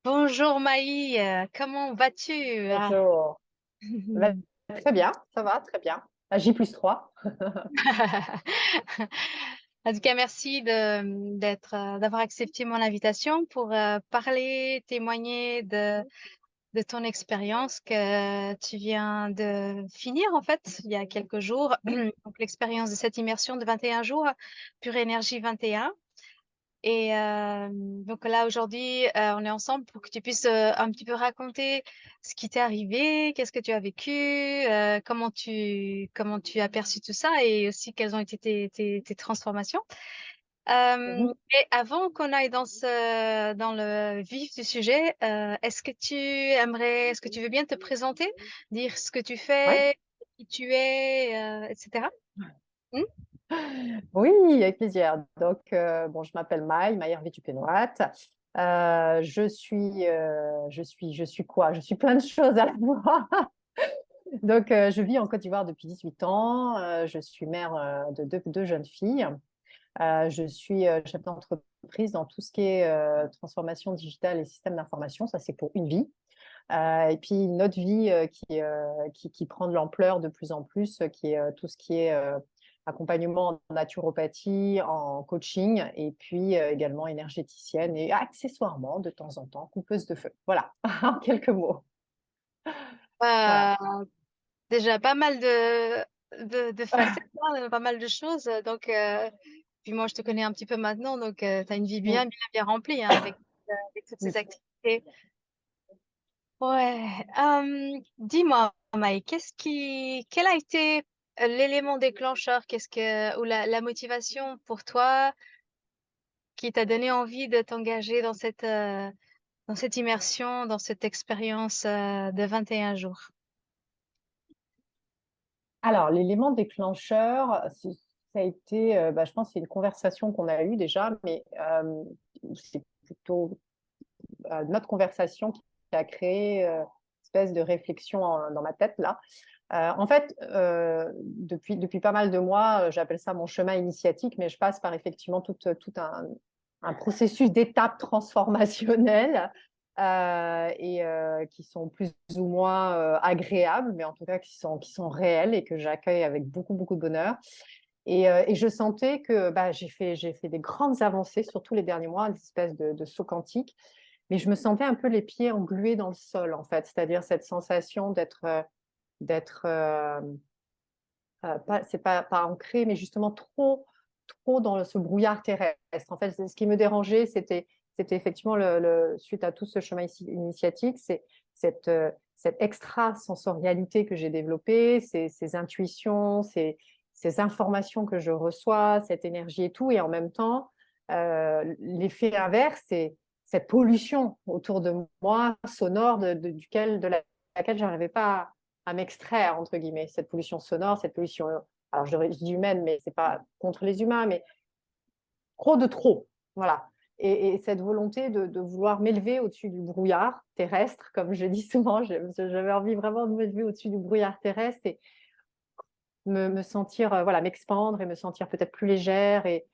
Bonjour Maï, comment vas-tu? Bonjour. Bah, très bien, ça va, très bien. À J+3. En tout cas, merci d'avoir accepté mon invitation pour parler, témoigner de ton expérience que tu viens de finir en fait il y a quelques jours. Donc l'expérience de cette immersion de 21 jours, Pure Énergie 21. Et donc là, aujourd'hui, on est ensemble pour que tu puisses un petit peu raconter ce qui t'est arrivé, qu'est-ce que tu as vécu, comment tu as perçu tout ça et aussi quelles ont été tes transformations. Mhm. Et avant qu'on aille dans le vif du sujet, est-ce que tu veux bien te présenter, dire ce que tu Ouais. fais, qui tu es, etc. Hmm. Oui, avec plaisir. Donc, bon, je m'appelle Maï Hervé Dupénoate. Je suis quoi? Je suis plein de choses à la fois. Donc, je vis en Côte d'Ivoire depuis 18 ans. Je suis mère de deux jeunes filles. Je suis chef d'entreprise dans tout ce qui est transformation digitale et système d'information. Ça, c'est pour une vie. Et puis une autre vie qui prend de l'ampleur de plus en plus, qui est tout ce qui est accompagnement en naturopathie, en coaching, et puis également énergéticienne et accessoirement, de temps en temps, coupeuse de feu. Voilà, en quelques mots. Voilà. Euh, Déjà pas mal de facettes, hein, pas mal de choses. Donc, puis moi, je te connais un petit peu maintenant, donc tu as une vie bien, bien, bien remplie hein, avec toutes ces activités. Ouais. Dis-moi, Maï, quel a été l'élément déclencheur, ou la motivation pour toi qui t'a donné envie de t'engager dans cette immersion, dans cette expérience de 21 jours? Alors, l'élément déclencheur, ça a été, bah, je pense, que c'est une conversation qu'on a eue déjà, mais c'est plutôt notre conversation qui a créé une espèce de réflexion dans ma tête là. En fait, depuis pas mal de mois, j'appelle ça mon chemin initiatique, mais je passe par effectivement tout un processus d'étapes transformationnelles et qui sont plus ou moins agréables, mais en tout cas qui sont réelles et que j'accueille avec beaucoup, beaucoup de bonheur. Et je sentais que bah, j'ai fait des grandes avancées, surtout les derniers mois, des espèces de saut quantique, mais je me sentais un peu les pieds englués dans le sol, en fait, c'est-à-dire cette sensation d'être c'est pas ancré, mais justement trop dans ce brouillard terrestre. En fait, ce qui me dérangeait, c'était effectivement, suite à tout ce chemin initiatique, c'est cette extrasensorialité que j'ai développée, ces intuitions, ces informations que je reçois, cette énergie et tout. Et en même temps, l'effet inverse, c'est cette pollution autour de moi, sonore, laquelle je n'arrivais pas à m'extraire, entre guillemets, cette pollution sonore, cette pollution, alors je dis humaine, mais c'est pas contre les humains, mais trop, voilà. Et cette volonté de vouloir m'élever au-dessus du brouillard terrestre, comme je dis souvent, j'avais envie vraiment de m'élever au-dessus du brouillard terrestre et me sentir, voilà, m'expandre et me sentir peut-être plus légère et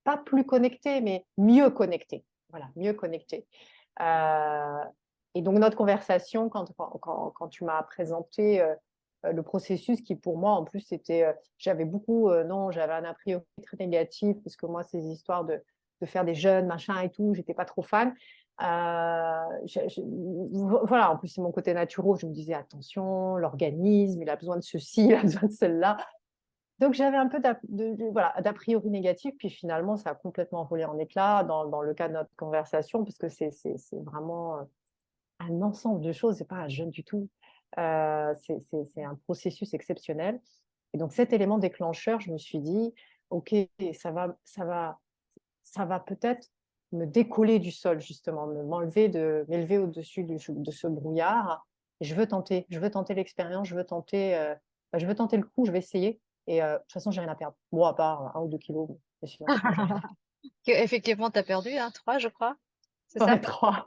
pas plus connectée, mais mieux connectée. Voilà, mieux connectée. Euh, et donc, notre conversation, quand tu m'as présenté le processus, qui pour moi, en plus, c'était. J'avais beaucoup. Non, j'avais un a priori très négatif, parce que moi, ces histoires de faire des jeunes, machin et tout, j'étais pas trop fan. Voilà, en plus, c'est mon côté naturel. Je me disais, attention, l'organisme, il a besoin de ceci, il a besoin de celle-là. Donc, j'avais un peu voilà, d'a priori négatif, puis finalement, ça a complètement volé en éclats dans le cas de notre conversation, parce que c'est vraiment un ensemble de choses, c'est pas un jeûne du tout. C'est un processus exceptionnel. Et donc, cet élément déclencheur, je me suis dit, OK, ça va peut-être me décoller du sol, justement, m'élever au-dessus de ce brouillard. Et je veux tenter l'expérience, je veux tenter le coup, je vais essayer. Et de toute façon, j'ai rien à perdre. Bon, à part 1 ou 2 kilos, mais sinon, j'ai rien à perdre. Effectivement, tu as perdu, hein, 3, je crois, c'est ça? Ouais, 3.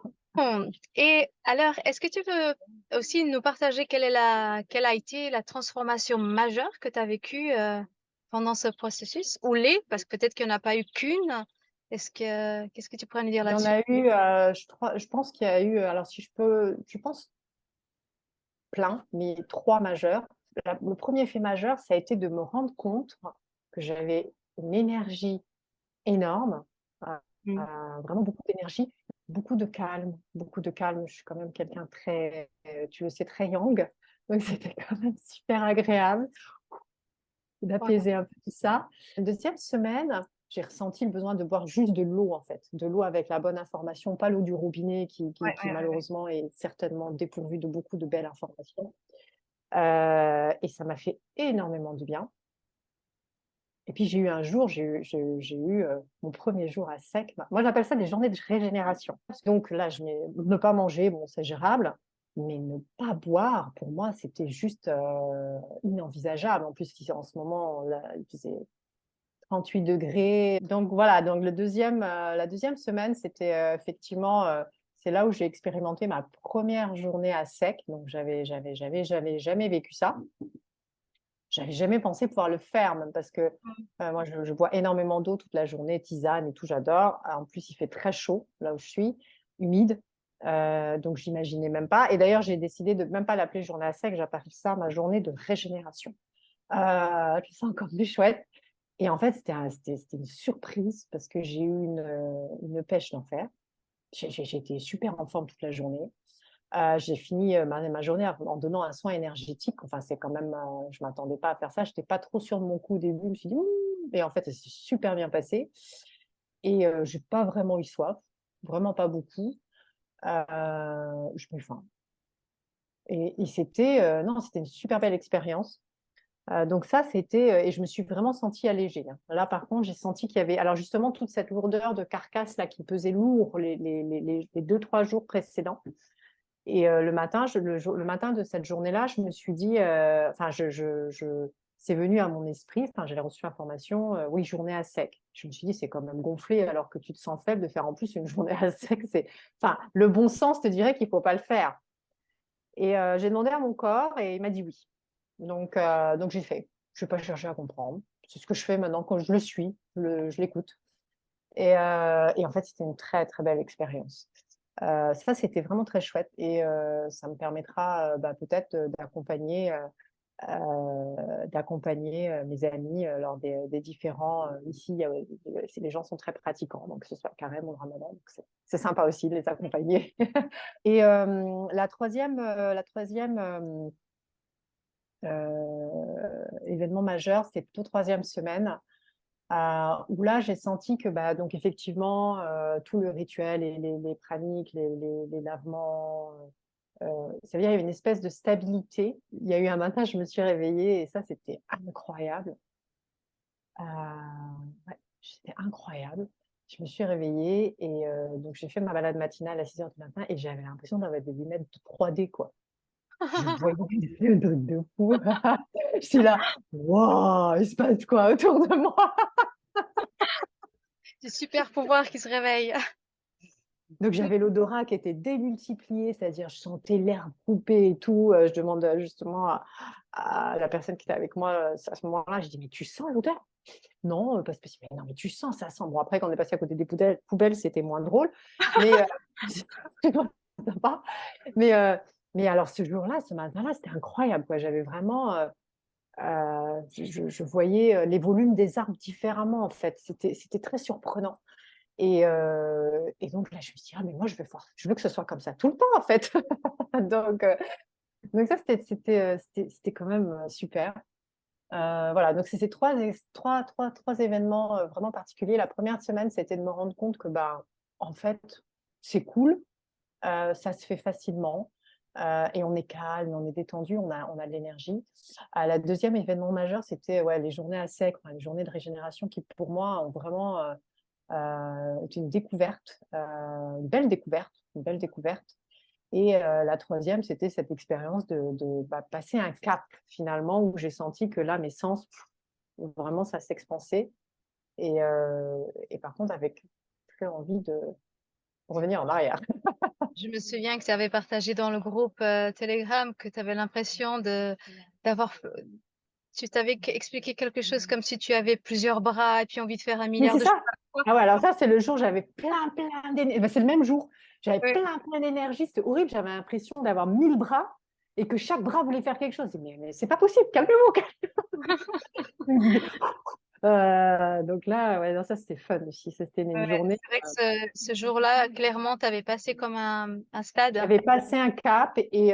Et alors, est-ce que tu veux aussi nous partager quelle a été la transformation majeure que tu as vécue pendant ce processus? Ou parce que peut-être qu'il n'y en a pas eu qu'une, Qu'est-ce que tu pourrais nous dire Il y en là-dessus? a eu, je pense qu'il y a eu, alors si je peux, je pense plein, mais trois majeurs. Le premier fait majeur, ça a été de me rendre compte que j'avais une énergie énorme, euh, Mm. vraiment beaucoup d'énergie, beaucoup de calme, beaucoup de calme. Je suis quand même quelqu'un très, tu le sais, très yang, donc c'était quand même super agréable Ouais, d'apaiser un peu tout ça. La deuxième semaine, j'ai ressenti le besoin de boire juste de l'eau, en fait, de l'eau avec la bonne information, pas l'eau du robinet ouais, qui ouais, ouais. malheureusement est certainement dépourvue de beaucoup de belles informations. Et ça m'a fait énormément du bien. Et puis j'ai eu un jour, j'ai eu mon premier jour à sec. Moi, j'appelle ça des journées de régénération. Donc là, ne pas manger, bon, c'est gérable, mais ne pas boire, pour moi, c'était juste inenvisageable. En plus, en ce moment, là, il faisait 38 degrés. Donc voilà, donc la deuxième semaine, c'était effectivement, c'est là où j'ai expérimenté ma première journée à sec. Donc j'avais jamais vécu ça. J'avais jamais pensé pouvoir le faire, même parce que moi, je bois énormément d'eau toute la journée, tisane et tout, j'adore. En plus, il fait très chaud là où je suis, humide. Donc, j'imaginais même pas. Et d'ailleurs, j'ai décidé de même pas l'appeler journée à sec, j'appelle ça ma journée de régénération. Je trouve ça encore plus chouette. Et en fait, c'était une surprise parce que j'ai eu une pêche d'enfer. J'ai été super en forme toute la journée. J'ai fini ma journée en donnant un soin énergétique. Enfin, c'est quand même, je ne m'attendais pas à faire ça. Je n'étais pas trop sûre de mon coup au début. Je me suis dit, ouh, et en fait, ça s'est super bien passé. Et je n'ai pas vraiment eu soif, vraiment pas beaucoup. Je me faim. Et c'était, non, c'était une super belle expérience. Donc ça, c'était, et je me suis vraiment sentie allégée, hein. Là, par contre, j'ai senti qu'il y avait, alors justement, toute cette lourdeur de carcasse là qui pesait lourd les 2, 3 jours précédents. Et le matin, le matin de cette journée-là, je me suis dit, enfin, c'est venu à mon esprit, enfin, j'avais reçu l'information, oui, journée à sec. Je me suis dit, c'est quand même gonflé alors que tu te sens faible de faire en plus une journée à sec. Enfin, le bon sens te dirait qu'il ne faut pas le faire. Et j'ai demandé à mon corps et il m'a dit oui. Donc j'ai fait. Je ne vais pas chercher à comprendre. C'est ce que je fais maintenant quand je le suis, je l'écoute. Et en fait, c'était une très, très belle expérience. Ça, c'était vraiment très chouette et ça me permettra peut-être d'accompagner mes amis lors des différents. Ici, les gens sont très pratiquants, donc que ce soit carême ou le ramadan, donc c'est sympa aussi de les accompagner. Et la troisième événement majeur, c'est plutôt troisième semaine. Où là, j'ai senti que, donc effectivement, tout le rituel, et les praniques, les lavements, ça veut dire qu'il y avait une espèce de stabilité. Il y a eu un matin, je me suis réveillée et ça, c'était incroyable. Ouais, c'était incroyable. Je me suis réveillée et donc j'ai fait ma balade matinale à 6 heures du matin et j'avais l'impression d'avoir des lunettes de 3D, quoi. Je voyais des trucs de fou. Je suis là, waouh, il se passe quoi autour de moi? Du super pouvoir qui se réveille. Donc j'avais l'odorat qui était démultiplié, c'est-à-dire je sentais l'air coupé et tout. Je demande justement à la personne qui était avec moi à ce moment-là, je dis mais tu sens l'odeur? Non, pas spécialement. Mais non, mais tu sens, ça sent. Bon, après, quand on est passé à côté des poubelles, c'était moins drôle. Mais c'était sympa. Mais, euh, mais alors ce jour-là, ce matin-là, c'était incroyable, quoi. J'avais vraiment, je voyais les volumes des arbres différemment, en fait. C'était très surprenant. Et donc là, je me suis dit, ah, mais moi, je veux que ce soit comme ça tout le temps, en fait. donc, euh, donc ça, c'était quand même super. Voilà, donc c'est ces trois événements vraiment particuliers. La première semaine, c'était de me rendre compte que, en fait, c'est cool, ça se fait facilement, et on est calme, on est détendu, on a de l'énergie. La deuxième événement majeur, c'était ouais, les journées à sec, enfin, les journées de régénération qui, pour moi, ont vraiment été une découverte, une belle découverte. Et la troisième, c'était cette expérience de passer un cap finalement où j'ai senti que là, mes sens, vraiment, ça s'expansait. Et par contre, avec très envie de revenir en arrière. Je me souviens que tu avais partagé dans le groupe Telegram que tu avais l'impression d'avoir Tu t'avais expliqué quelque chose comme si tu avais plusieurs bras et puis envie de faire un Oui, milliard c'est de choses ça. à la fois. Ah ouais, alors ça, c'est le jour où j'avais plein d'énergie. Ben, c'est le même jour. J'avais Ouais, plein d'énergie. C'était horrible. J'avais l'impression d'avoir 1000 bras et que chaque bras voulait faire quelque chose. Je dis, mais c'est pas possible. Calmez-vous. Donc là, ouais, non, ça, c'était fun aussi. C'était une ouais, journée. c'est vrai que ce jour-là, clairement, tu avais passé comme un stade. J'avais passé un cap. Et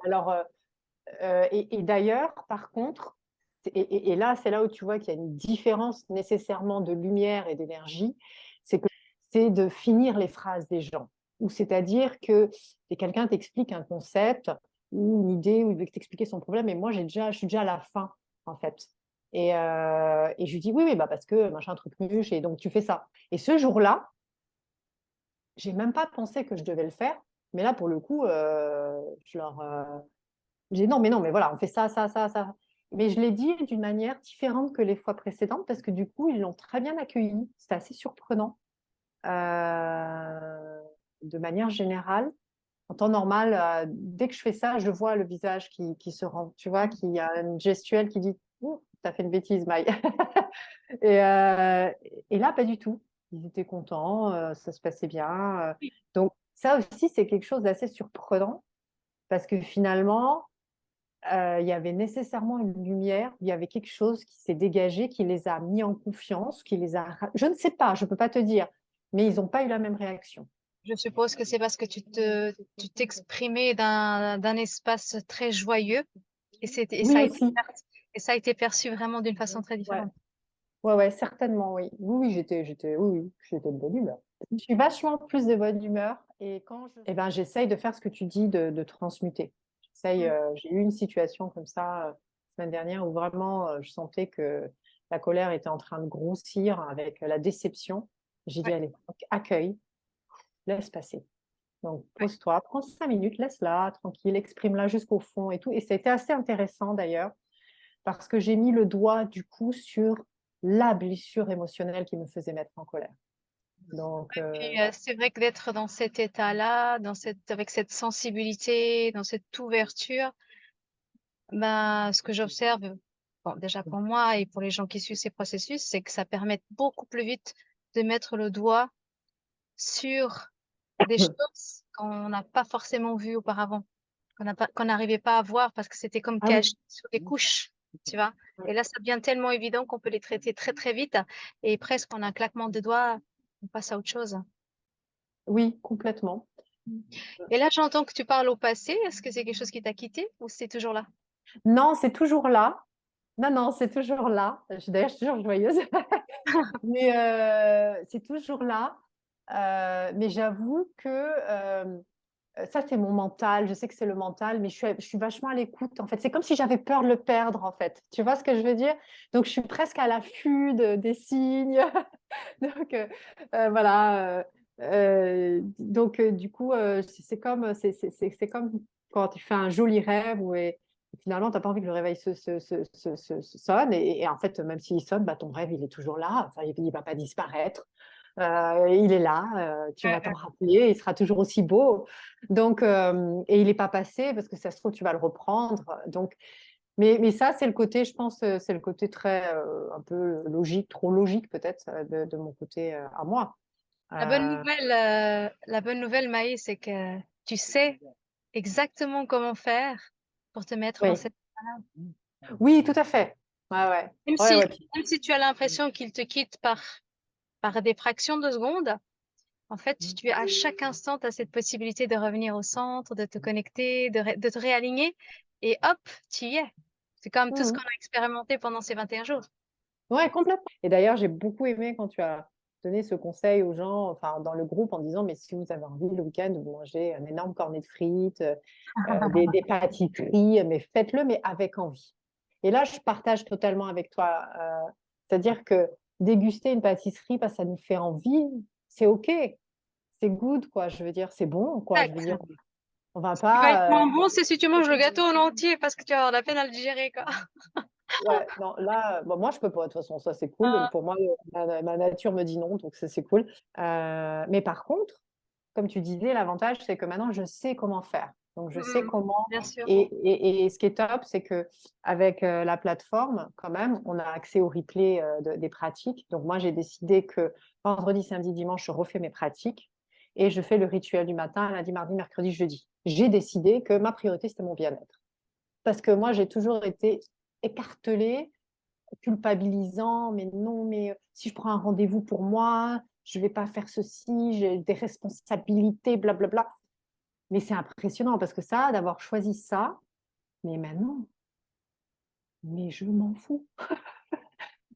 alors, et d'ailleurs, par contre, et là, c'est là où tu vois qu'il y a une différence nécessairement de lumière et d'énergie, c'est que c'est de finir les phrases des gens. Ou c'est-à-dire que quelqu'un t'explique un concept ou une idée ou il veut t'expliquer son problème, et moi, je suis déjà à la fin, en fait. Et je lui dis, oui, oui, bah parce que machin, truc muche, et donc tu fais ça. Et ce jour-là, j'ai même pas pensé que je devais le faire, mais là, pour le coup, je leur, j'ai dit non, mais voilà, on fait ça, ça, ça, ça. Mais je l'ai dit d'une manière différente que les fois précédentes parce que du coup, ils l'ont très bien accueilli. C'était assez surprenant. De manière générale, en temps normal, dès que je fais ça, je vois le visage qui se rend, tu vois, qui a une gestuelle qui dit ouh, t'as fait une bêtise, Maï. et, euh, et là, pas du tout. Ils étaient contents, ça se passait bien. Donc, ça aussi, c'est quelque chose d'assez surprenant parce que finalement, il y avait nécessairement une lumière, il y avait quelque chose qui s'est dégagé, qui les a mis en confiance, qui les a... Je ne sais pas, je ne peux pas te dire, mais ils n'ont pas eu la même réaction. Je suppose que c'est parce que tu t'exprimais d'un espace très joyeux et Oui, aussi. ça a été perçu vraiment d'une façon très Ouais, différente. ouais, certainement, oui. Oui, oui, j'étais de bonne humeur. Je suis vachement plus de bonne humeur et eh ben, j'essaye de faire ce que tu dis, de transmuter. Mm. J'ai eu une situation comme ça la semaine dernière où vraiment je sentais que la colère était en train de grossir avec la déception. J'ai dit, Ouais, allez, accueille, laisse passer. Donc, ouais. pose-toi, prends 5 minutes, laisse-la, tranquille, exprime-la jusqu'au fond et tout. Et c'était assez intéressant d'ailleurs, parce que j'ai mis le doigt du coup sur la blessure émotionnelle qui me faisait mettre en colère. Donc, Puis c'est vrai que d'être dans cet état-là, avec cette sensibilité, dans cette ouverture, ben, ce que j'observe, bon, déjà pour moi et pour les gens qui suivent ces processus, c'est que ça permet beaucoup plus vite de mettre le doigt sur des choses qu'on n'a pas forcément vues auparavant, qu'on n'arrivait pas à voir parce que c'était comme ah oui, caché sous des couches, tu vois. Et là, ça devient tellement évident qu'on peut les traiter très très vite et presque en un claquement de doigts, on passe à autre chose. oui, complètement. Et là, j'entends que tu parles au passé. Est-ce que c'est quelque chose qui t'a quitté ou c'est toujours là? Non, c'est toujours là. Non, non, c'est toujours là. D'ailleurs, je suis toujours joyeuse. Mais c'est toujours là. Mais j'avoue que ça, c'est mon mental. Je sais que c'est le mental, mais je suis vachement à l'écoute. En fait, c'est comme si j'avais peur de le perdre, en fait. Tu vois ce que je veux dire? Donc, je suis presque à l'affût des signes. Donc, voilà. Du coup, c'est comme quand tu fais un joli rêve et finalement, tu n'as pas envie que le réveil se sonne. Et en fait, même s'il sonne, bah, ton rêve, il est toujours là. Enfin, il ne va pas disparaître. Il est là, tu vas t'en rappeler, il sera toujours aussi beau. Donc, et il n'est pas passé parce que ça se trouve, tu vas le reprendre. Donc, mais ça, c'est le côté, je pense, c'est le côté très un peu logique, trop logique peut-être de mon côté à moi. Euh, La bonne nouvelle, Maïs, c'est que tu sais exactement comment faire pour te mettre dans oui, cette état-là. oui, tout à fait. Ouais, ouais, Même ouais, si, ouais. même si tu as l'impression qu'il te quitte par des fractions de secondes, en fait, tu à chaque instant, tu as cette possibilité de revenir au centre, de te connecter, de te réaligner, et hop, tu y es. C'est comme tout ce qu'on Mhm. a expérimenté pendant ces 21 jours. Ouais, complètement. Et d'ailleurs, j'ai beaucoup aimé quand tu as donné ce conseil aux gens, enfin, dans le groupe, en disant, mais si vous avez envie le week-end de vous manger un énorme cornet de frites, des pâtisseries, mais faites-le, mais avec envie. Et là, je partage totalement avec toi. C'est-à-dire que déguster une pâtisserie, parce que ça nous fait envie, c'est OK, c'est good, quoi. Je veux dire, c'est bon, quoi. Je veux dire, Exact. on va Ce qui va être pas. moins bon, c'est si tu manges le gâteau en entier parce que tu vas avoir la peine à le digérer, quoi. Ouais, non, là, bon, moi, je peux pas, de toute façon, ça, c'est cool. Ah, Pour moi, ma nature me dit non, donc ça, c'est cool. Mais par contre, comme tu disais, l'avantage, c'est que maintenant, je sais comment faire. Donc, je sais comment. Bien sûr. Et ce qui est top, c'est qu'avec la plateforme, quand même, on a accès au replay des pratiques. Donc, moi, j'ai décidé que vendredi, samedi, dimanche, je refais mes pratiques et je fais le rituel du matin, lundi, mardi, mercredi, jeudi. J'ai décidé que ma priorité, c'était mon bien-être. Parce que moi, j'ai toujours été écartelée, culpabilisant, mais non, mais si je prends un rendez-vous pour moi, je ne vais pas faire ceci, j'ai des responsabilités, blablabla. Mais c'est impressionnant parce que ça, d'avoir choisi ça, mais maintenant, mais je m'en fous.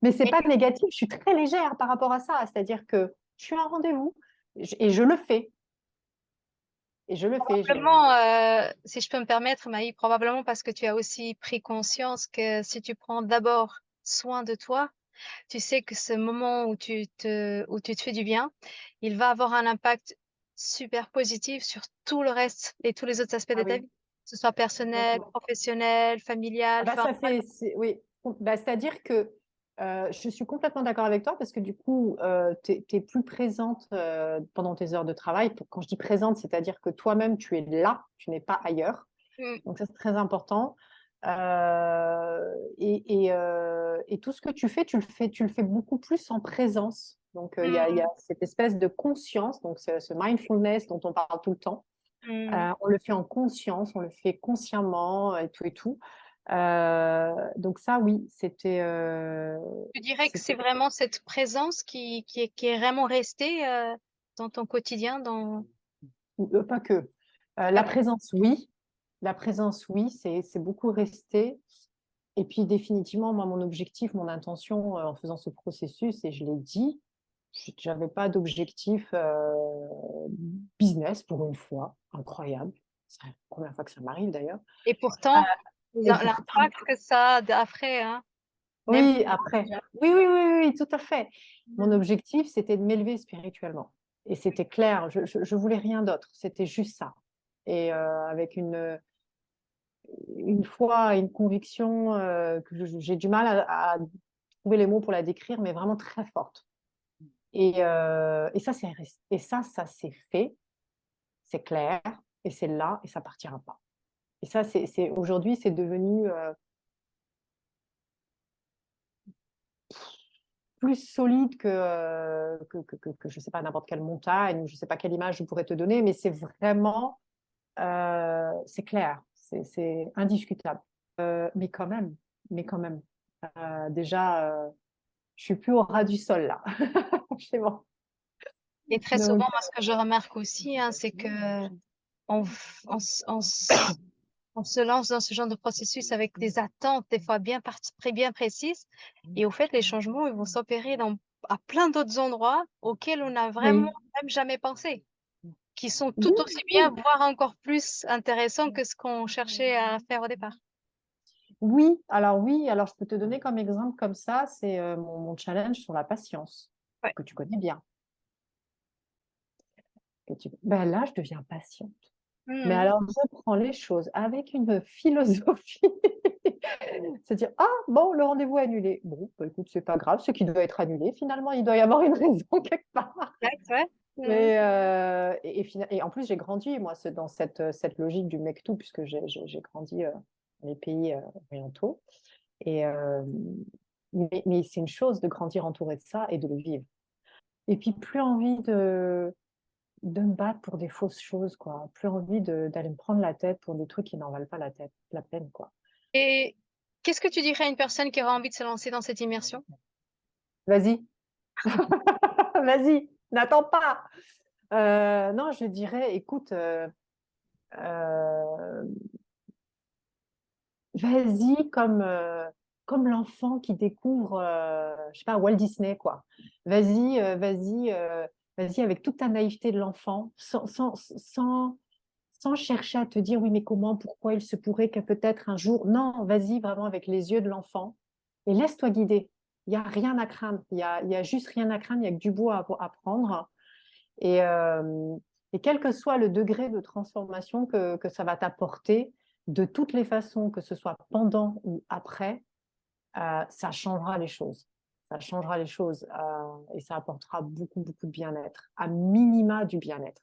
Mais c'est Et pas négatif, je suis très légère par rapport à ça. C'est-à-dire que je suis à un rendez-vous et je le fais. Et je le fais. probablement, si je peux me permettre, Maï, probablement parce que tu as aussi pris conscience que si tu prends d'abord soin de toi, tu sais que ce moment où tu te fais du bien, il va avoir un impact super positif sur tout le reste et tous les autres aspects de Ah ta oui, vie, que ce soit personnel, complètement. professionnel, Ah familial, bah, enfin, oui. Bah, c'est-à-dire que je suis complètement d'accord avec toi parce que du coup, tu es plus présente pendant tes heures de travail. Quand je dis présente, c'est-à-dire que toi-même, tu es là, tu n'es pas ailleurs. mmh, Donc ça, c'est très important. Et tout ce que tu le fais beaucoup plus en présence. Donc il y a mmh, cette espèce de conscience, donc ce mindfulness dont on parle tout le temps. mmh. On le fait en conscience, on le fait consciemment et tout et tout. Donc ça, oui, Tu dirais que c'est c'était vraiment cette présence qui est vraiment restée, dans ton quotidien, dans pas que. pas La que présence, oui. La présence, oui, c'est beaucoup resté. Et puis définitivement, moi, mon objectif, mon intention en faisant ce processus, et je l'ai dit, je n'avais pas d'objectif business pour une fois. Incroyable. C'est la première fois que ça m'arrive d'ailleurs. et Euh, pourtant, et pourtant, l'impact que ça a d après, hein, même oui, après. Oui, oui, oui, oui, oui, tout à fait. Mon mmh, objectif, c'était de m'élever spirituellement. Et c'était clair, je voulais rien d'autre. C'était juste ça. Et avec une foi, une conviction que j'ai du mal à trouver les mots pour la décrire, mais vraiment très forte. Et ça, ça s'est fait, c'est clair, et c'est là, et ça partira pas. Et ça, aujourd'hui, c'est devenu plus solide que je sais pas, n'importe quelle montagne, ou je sais pas quelle image je pourrais te donner, mais c'est vraiment, c'est clair, c'est indiscutable. Mais quand même, mais quand même, déjà, je suis plus au ras du sol là. C'est bon. et très Donc, souvent, moi, ce que je remarque aussi, hein, c'est que on f on se lance dans ce genre de processus avec des attentes, des fois bien précises et au fait, les changements, ils vont s'opérer à plein d'autres endroits auxquels on n'a vraiment oui, même jamais pensé, qui sont oui, tout aussi bien, oui. voire encore plus intéressants que ce qu'on cherchait à faire au départ. Oui, alors je peux te donner comme exemple comme ça, c'est mon challenge sur la patience, Ouais. que tu connais bien. Ben là, je deviens patiente. Mais Mmh. alors, je prends les choses avec une philosophie. C'est-à-dire, ah bon, le rendez-vous est annulé. Bon, bah, écoute, c'est pas grave, ce qui doit être annulé, finalement, il doit y avoir une raison quelque part. Exact, ouais. Mmh. Et en plus, j'ai grandi, moi, dans cette logique du mektoub, puisque j'ai grandi dans les pays orientaux. Et, mais c'est une chose de grandir entouré de ça et de le vivre. Et puis, plus envie de me battre pour des fausses choses, quoi. Plus envie d'aller me prendre la tête pour des trucs qui n'en valent pas la peine, quoi. Et qu'est-ce que tu dirais à une personne qui aura envie de se lancer dans cette immersion? Vas-y, vas-y, n'attends pas. Non, je dirais, écoute, euh, vas-y comme l'enfant qui découvre, je sais pas, Walt Disney, quoi. Vas-y avec toute ta naïveté de l'enfant, sans chercher à te dire, oui, mais comment, pourquoi il se pourrait que peut-être un jour. Non, vas-y vraiment avec les yeux de l'enfant et laisse-toi guider. Il n'y a rien à craindre. Il y a juste rien à craindre. Il n'y a que du beau à prendre. Et, euh, et quel que soit le degré de transformation que ça va t'apporter, de toutes les façons, que ce soit pendant ou après, ça changera les choses. Ça changera les choses et ça apportera beaucoup, beaucoup de bien-être, à minima du bien-être.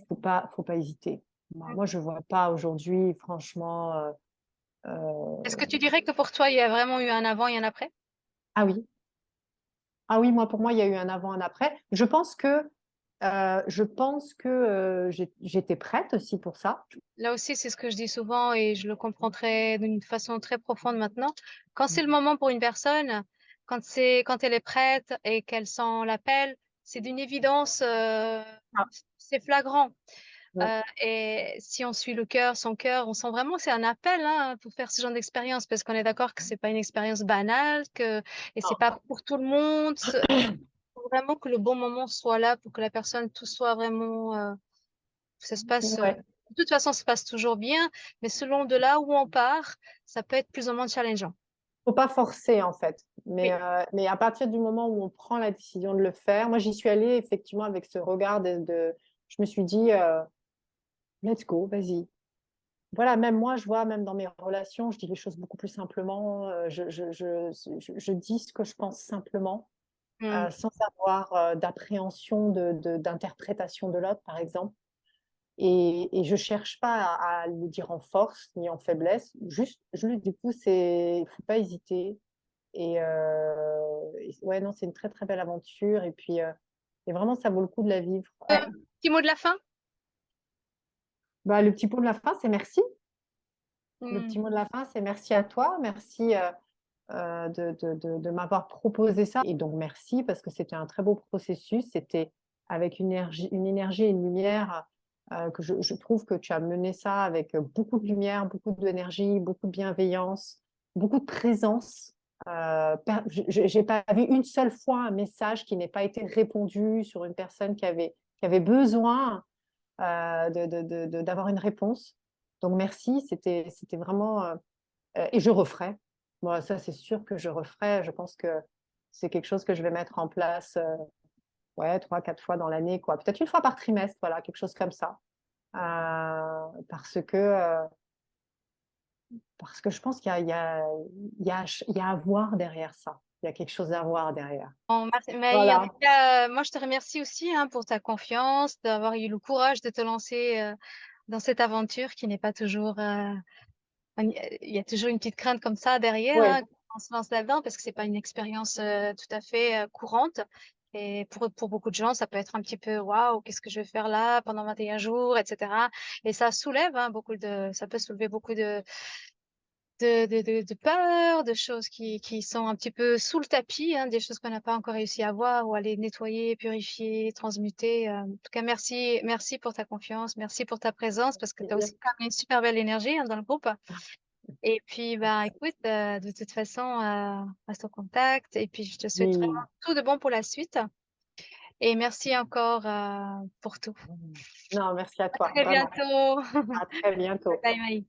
Faut pas hésiter. Bah, Mmh. moi, je vois pas aujourd'hui, franchement. Est-ce que tu dirais que pour toi, il y a vraiment eu un avant et un après? Ah oui, ah oui, moi, pour moi, il y a eu un avant, un après. Je pense que j'étais prête aussi pour ça. Là aussi, c'est ce que je dis souvent et je le comprends d'une façon très profonde maintenant. Quand c'est le moment pour une personne, quand elle est prête et qu'elle sent l'appel, c'est d'une évidence, Ah, c'est flagrant. ouais, Et si on suit le cœur, son cœur, on sent vraiment que c'est un appel, hein, pour faire ce genre d'expérience parce qu'on est d'accord que c'est pas une expérience banale, et c'est pas pour tout le monde. Faut vraiment que le bon moment soit là pour que la personne, tout soit vraiment, ça se passe, ouais. de toute façon, ça se passe toujours bien, mais selon de là où on part, ça peut être plus ou moins challengeant. Faut pas forcer, en fait. Oui. Mais à partir du moment où on prend la décision de le faire, moi, j'y suis allée effectivement avec ce regard je me suis dit, let's go, vas-y. Voilà, même moi, je vois, même dans mes relations, je dis les choses beaucoup plus simplement. Je dis ce que je pense simplement, Mmh. sans avoir d'appréhension d'interprétation de l'autre, par exemple. Et je cherche pas à le dire en force ni en faiblesse. Juste, du coup, il faut pas hésiter. Ouais, non, c'est une très très belle aventure. Et vraiment, ça vaut le coup de la vivre. Ouais. Petit mot de la fin? Bah, le petit mot de la fin, c'est merci. Le Mmh. petit mot de la fin, c'est merci à toi. Merci de m'avoir proposé ça. Et donc, merci parce que c'était un très beau processus. C'était avec une énergie et une lumière que je trouve que tu as mené ça avec beaucoup de lumière, beaucoup d'énergie, beaucoup de bienveillance, beaucoup de présence. J'ai pas vu une seule fois un message qui n'ait pas été répondu sur une personne qui avait besoin d'avoir une réponse. Donc, merci. C'était vraiment. Et je referai. Moi, ça, c'est sûr que je referai. Je pense que c'est quelque chose que je vais mettre en place, ouais, 3, 4 fois dans l'année, quoi. Peut-être une fois par trimestre, voilà, quelque chose comme ça. Parce que, je pense il y a à voir derrière ça. Il y a quelque chose à voir derrière. Bon, merci, mais en Voilà. tout cas, moi, je te remercie aussi, hein, pour ta confiance, d'avoir eu le courage de te lancer, dans cette aventure qui n'est pas toujours, il y a toujours une petite crainte comme ça derrière, Oui, hein, quand on se lance là-dedans parce que c'est pas une expérience, tout à fait, courante et pour beaucoup de gens, ça peut être un petit peu: «Waouh, qu'est-ce que je vais faire là pendant 21 jours?» et cetera et ça soulève, hein, ça peut soulever beaucoup de peurs, de choses qui sont un petit peu sous le tapis, hein, des choses qu'on n'a pas encore réussi à voir ou à les nettoyer, purifier, transmuter, en tout cas merci pour ta confiance, merci pour ta présence parce que tu as aussi quand même une super belle énergie, hein, dans le groupe et puis, bah, écoute, de toute façon, reste en contact et puis je te souhaite vraiment oui. tout de bon pour la suite et merci encore, pour tout. Non, merci à À toi, très vraiment. bientôt. À très bientôt. Bye bye.